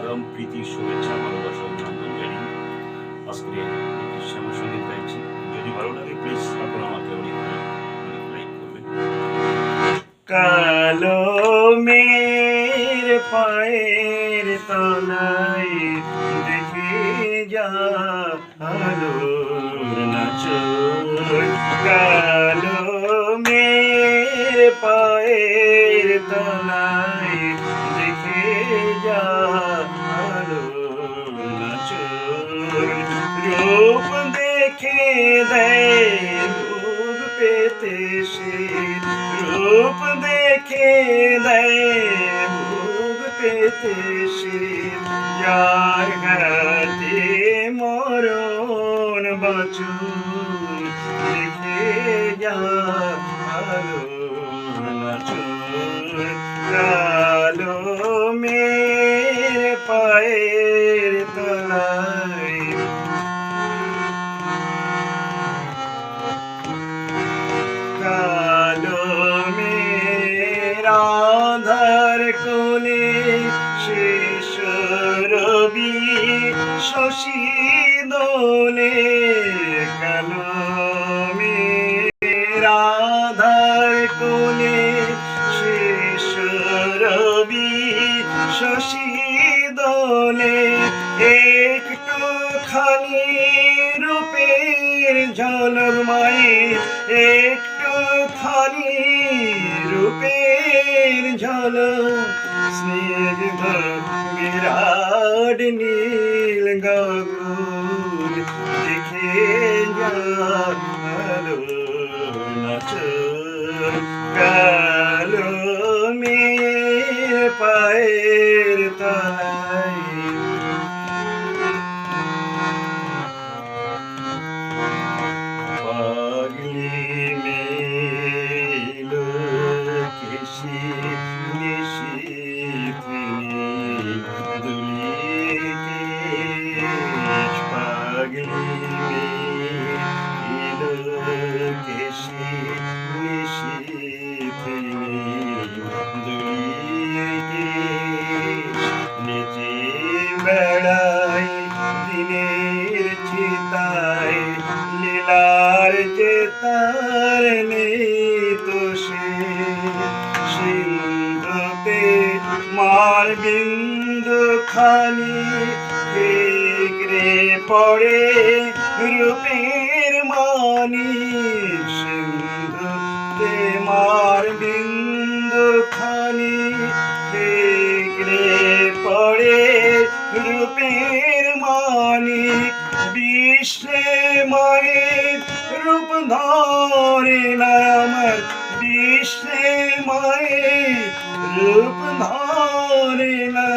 আগাম প্রীতি, শুভেচ্ছা, ভালোবাসা, অভিনন্দন জানিয়ে আজকে একটি শ্যামা সঙ্গীত গাইছি। যদি ভালো লাগে প্লিজ আপনারা আমাকে অনেক লাইক করবেন। কালো মের পায়ের তলায় দেখে যা আলোর নাচন, কালো মের পায়ের তলায় দেখে যা আলোর নাচন, রূপ দেখে দেয় বুক পেতে সে, রূপ দেখে দেয় বুক পেতে সে, যার হাতে মরণ বাঁচন দেখে যা আলোর নাচন, কালো মের পায়ের তলায়। কালো মের আধার কোলে শেষ রবি শশী দোলে, কালো মের আধার কোলে শেষ রবি শশী দোলে, একটুখানি রূপের ঝলক মায়ের, একটুখানি রূপের ঝলক, স্নিগ্ধ বিরাট নীল গগন দেখে যা আলোর নাচন, কালো মের পায়ের তলায়। পাগলি মেল কেশি নিশি দুলি কেশ, পাগলি মেল কেশি নিশি দুলি কেশ, নেচে বেড়াই দিনের চিতায়, লীলার চেতার নেই তো সে, সিন্ধুতে মার বিন্দু খানি ঠিকরে পড়ে রূপের মানি, সিন্ধুতে মার বিন্দু খানি ঠিকরে পড়ে রূপের মানি, বিশ্বে মায়ের রূপ ধরে না আমার, বিশ্বে মায়ের রূপ ধরে না